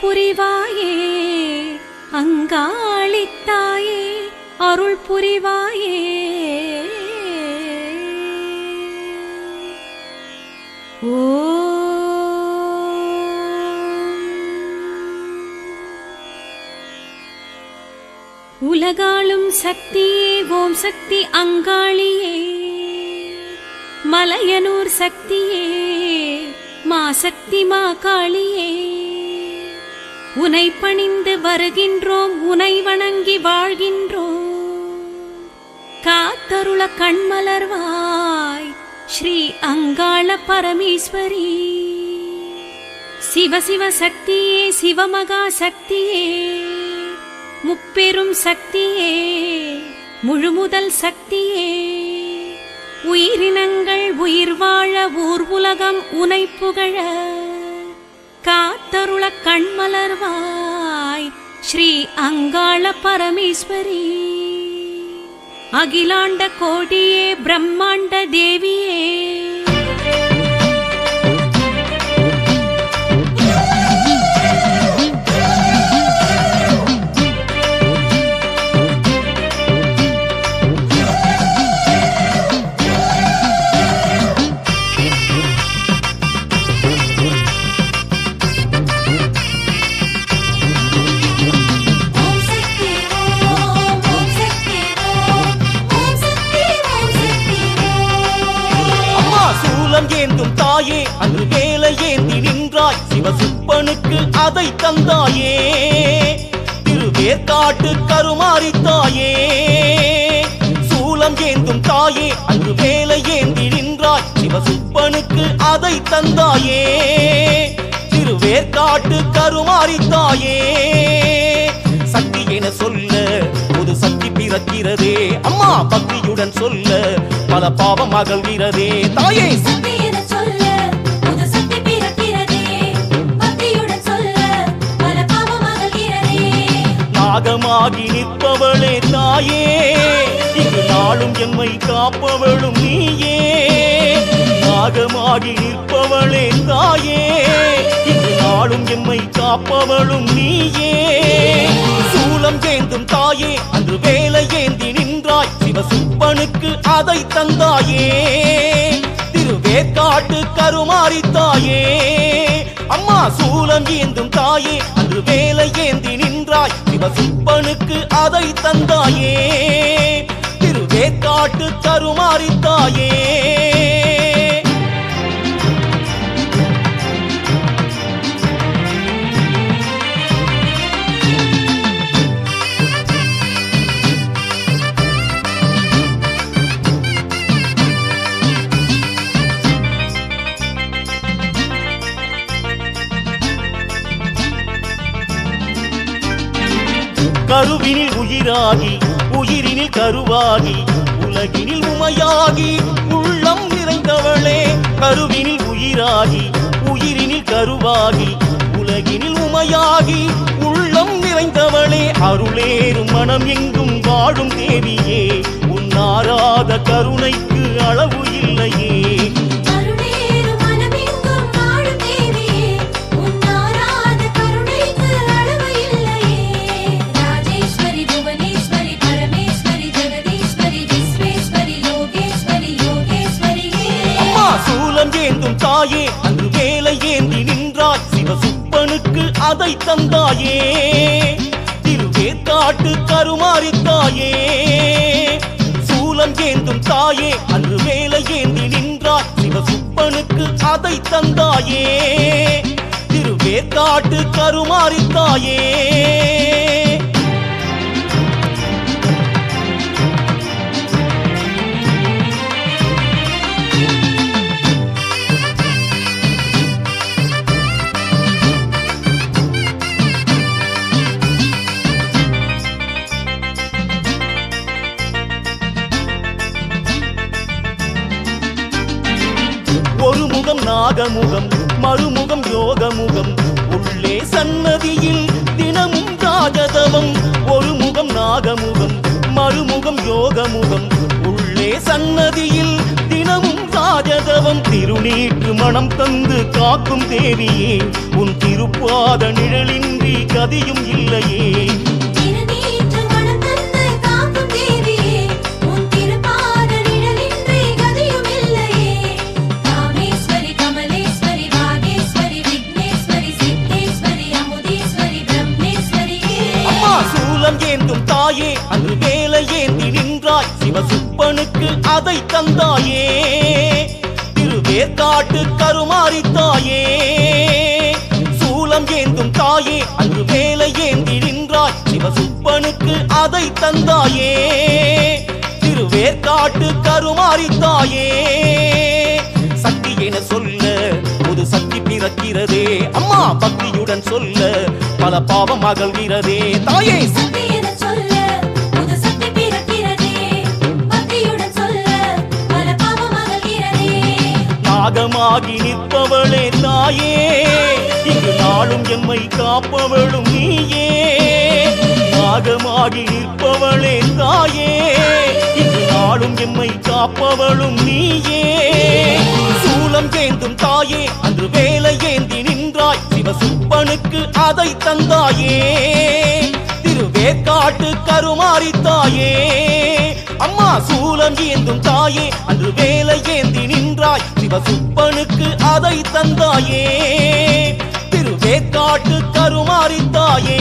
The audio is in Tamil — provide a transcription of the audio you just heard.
புரிவாயே அங்காளித்தாயே அருள் புரிவாயே. உலகாளும் சக்தியே ஓம் சக்தி அங்காளியே, மலையனூர் சக்தியே மா சக்தி மா காளியே. உனை பணிந்து வருகின்றோம், உனை வணங்கி வாழ்கின்றோம். காத்தருள கண்மலர்வாய் ஸ்ரீ அங்காள பரமேஸ்வரி. சிவ சிவ சக்தியே சிவமகா சக்தியே, முப்பெரும் சக்தியே முழுமுதல் சக்தியே. உயிரினங்கள் உயிர் வாழ ஊர் உலகம் உனை புகழ காத்தருள கண்மலர்வாய் ஸ்ரீ அங்காள பரமேஸ்வரி. அகிலாண்ட கோடியே பிரம்மாண்ட தேவியே, தாயே அன்று வேலை ஏந்தி நின்றாய், சிவசுப்பனுக்கு அதை தந்தாயே. திருவேற்காட்டு கருமாரி தாயே, சூலம் ஏந்தும் தாயே அன்று வேலை ஏந்தி நின்றாய், சிவசுப்பனுக்கு அதை தந்தாயே. திருவேற்காட்டு கருமாரி தாயே, சக்தி என சொல்ல ஒரு சக்தி பிறக்கிறதே அம்மா, பக்தியுடன் சொல்ல பல பாவம் அகல்கிறதே தாயே. நாகமாகி நிற்பவளே தாயே, இங்கு நாளும் எம்மை காப்பவளும் நீயே. நாகமாகி நிற்பவளே தாயே, இங்கு நாளும் எம்மை காப்பவளும் நீயே. சூலம் ஏந்தும் தாயே அன்று வேலை ஏந்தி நின்றாய், சிவசுப்பனுக்கு அதை தந்தாயே. திருவேற்காட்டு கருமாரி தாயே, அம்மா சூலம் ஏந்தும் தாயே அன்று வேலை ஏந்தி நின்றாய், சிவசுப்பனுக்கு அதை தந்தாயே. திருவேற்காட்டு கருமாரி தாயே. கருவினில் உயிராகி உயிரினில் கருவாகி உலகினில் உமையாகி உள்ளம் நிறைந்தவளே. கருவினில் உயிராகி உயிரினில் கருவாகி உலகினில் உமையாகி உள்ளம் நிறைந்தவளே. அருளேறும் மனம் எங்கும் வாழும் தேவியே, உன்னாராத கருணைக்கு அளவு இல்லையே. சூலம் ஏந்தும் தாயே அன்று வேலை ஏந்தி நின்றாய், சிவசுப்பனுக்கு அதை தந்தாயே. திருவேற்காட்டு கருமாரி தாயே, சூலம் ஏந்தும் தாயே அன்று வேலை ஏந்தி நின்றாய், சிவசுப்பனுக்கு அதை தந்தாயே. திருவேற்காட்டு கருமாரி தாயே. ஒரு முகம் நாகமுகம், மறுமுகம் யோகமுகம், உள்ளே சன்னதியில் தினமும் ராஜதவம். ஒரு முகம் நாகமுகம், மறுமுகம் யோகமுகம், உள்ளே சன்னதியில் தினமும் ராஜதவம் திருநீற்று மனம் தந்து காக்கும் தேவியே உன் திருப்பாத நிழலின்றி கதியும் இல்லையே. திருநீற்று மனம் தந்து காக்கும் தேவியே உன் திருப்பாத நிழலின்றி கதியும் இல்லையே. காமேஸ்வரி கமலேஸ்வரி வாகேஸ்வரி விக்னேஸ்வரி சித்தேஸ்வரி அமுதேஸ்வரி பிரம்மேஸ்வரியே. அம்மா சூலம் ஏந்தும் தாயே அன்று வேலை ஏந்தி நின்றாய் சிவசுப்பனுக்கு அதை தந்தாயே. திருவேற்காட்டு கருமாரி தாயே சூலம் ஏந்தும் தாயே அன்று வேலை ஏந்தி நின்றாய் சிவசுப்பனுக்கு அதை தந்தாயே. திருவேற்காட்டு கருமாரி தாயே சக்தி என சொல்ல ஒரு சக்தி பிறக்கிறதே. அம்மா பக்தியுடன் சொல்ல பல பாவம் அகல்கிறதே. தாயே சக்தி என சொல்ல புது சக்தி பிறக்கிறதே. பக்தியுடன் சொல்ல பல பாவம் அகல்கிறதே. நாகமாகி நிற்பவளே தாயே இங்கு நாளும் எம்மை காப்பவளும் நீயே. நாகமாகி நிற்பவளே தாயே இங்கு நாளும் எம்மை காப்பவளும் நீயே. சூலம் ஏந்தும் தாயே அன்று வேலை ஏந்தி நின்றாய் சிவசுப்பனுக்கு அதை தந்தாயே. திருவேற்காட்டு கருமாரி தாயே அம்மா சூலம் ஏந்தும் தாயே அன்று வேலை ஏந்தி நின்றாய் சிவசுப்பனுக்கு அதை தந்தாயே. திருவேற்காட்டு கருமாரி தாயே.